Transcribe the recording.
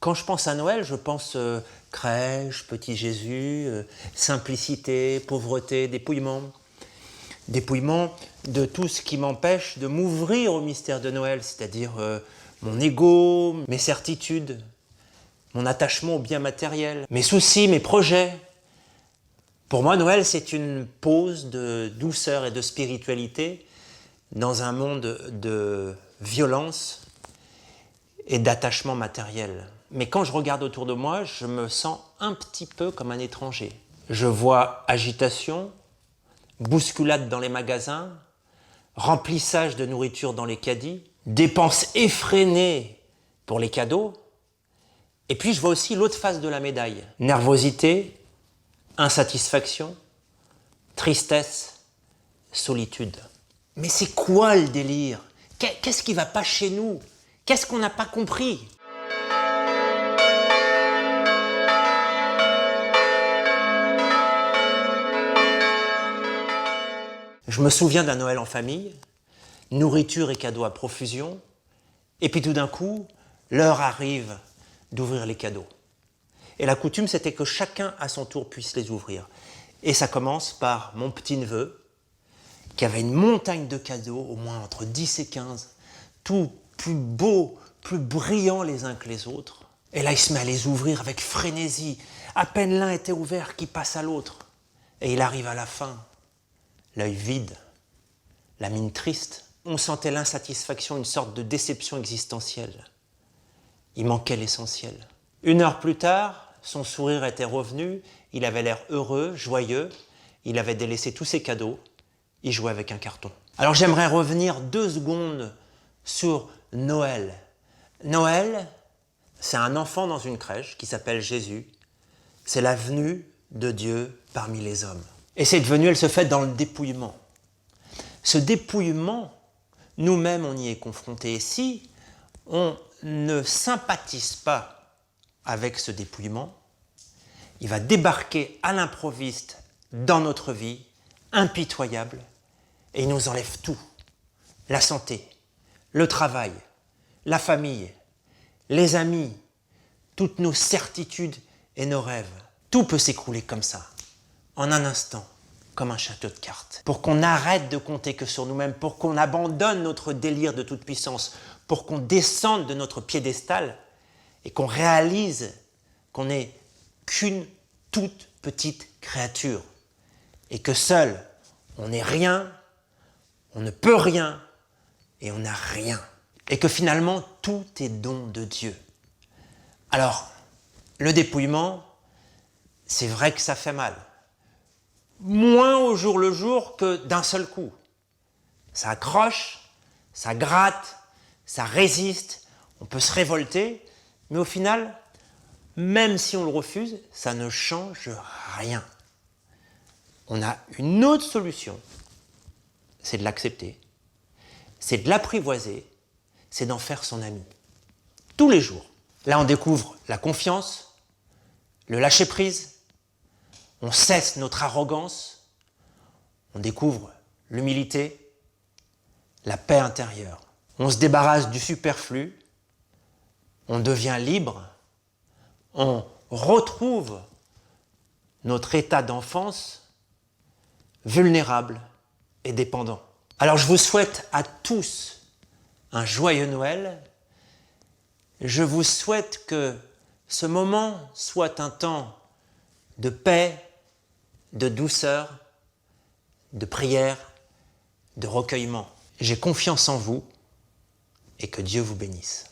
Quand je pense à Noël, je pense crèche, petit Jésus, simplicité, pauvreté, dépouillement. Dépouillement de tout ce qui m'empêche de m'ouvrir au mystère de Noël, c'est-à-dire mon ego, mes certitudes, mon attachement aux biens matériels, mes soucis, mes projets. Pour moi, Noël, c'est une pause de douceur et de spiritualité dans un monde de violence et d'attachement matériel. Mais quand je regarde autour de moi, je me sens un petit peu comme un étranger. Je vois agitation, bousculade dans les magasins, remplissage de nourriture dans les caddies, dépenses effrénées pour les cadeaux. Et puis je vois aussi l'autre face de la médaille. Nervosité, insatisfaction, tristesse, solitude. Mais c'est quoi le délire? Qu'est-ce qui ne va pas chez nous? Qu'est-ce qu'on n'a pas compris? Je me souviens d'un Noël en famille, nourriture et cadeaux à profusion, et puis tout d'un coup, l'heure arrive d'ouvrir les cadeaux. Et la coutume, c'était que chacun à son tour puisse les ouvrir. Et ça commence par mon petit-neveu, qui avait une montagne de cadeaux, au moins entre 10 et 15, tout plus beaux, plus brillants les uns que les autres. Et là, il se met à les ouvrir avec frénésie. À peine l'un était ouvert qu'il passe à l'autre. Et il arrive à la fin, l'œil vide, la mine triste. On sentait l'insatisfaction, une sorte de déception existentielle. Il manquait l'essentiel. 1 heure plus tard, son sourire était revenu, il avait l'air heureux, joyeux, il avait délaissé tous ses cadeaux, il jouait avec un carton. Alors j'aimerais revenir 2 secondes sur Noël. Noël, c'est un enfant dans une crèche qui s'appelle Jésus. C'est la venue de Dieu parmi les hommes. Et cette venue, elle se fait dans le dépouillement. Ce dépouillement, nous-mêmes, on y est confrontés. Et si on ne sympathise pas avec ce dépouillement, il va débarquer à l'improviste dans notre vie, impitoyable, et il nous enlève tout. La santé, le travail, la famille, les amis, toutes nos certitudes et nos rêves. Tout peut s'écrouler comme ça, en un instant, comme un château de cartes. Pour qu'on arrête de compter que sur nous-mêmes, pour qu'on abandonne notre délire de toute puissance, pour qu'on descende de notre piédestal et qu'on réalise qu'on n'est qu'une toute petite créature et que seul, on n'est rien, on ne peut rien et on n'a rien. Et que finalement, tout est don de Dieu. Alors, le dépouillement, c'est vrai que ça fait mal. Moins au jour le jour que d'un seul coup. Ça accroche, ça gratte, ça résiste, on peut se révolter, mais au final, même si on le refuse, ça ne change rien. On a une autre solution, c'est de l'accepter, c'est de l'apprivoiser, c'est d'en faire son ami. Tous les jours. Là, on découvre la confiance, le lâcher-prise, on cesse notre arrogance, on découvre l'humilité, la paix intérieure. On se débarrasse du superflu, on devient libre, on retrouve notre état d'enfance vulnérable et dépendant. Alors je vous souhaite à tous un joyeux Noël. Je vous souhaite que ce moment soit un temps de paix, de douceur, de prière, de recueillement. J'ai confiance en vous et que Dieu vous bénisse.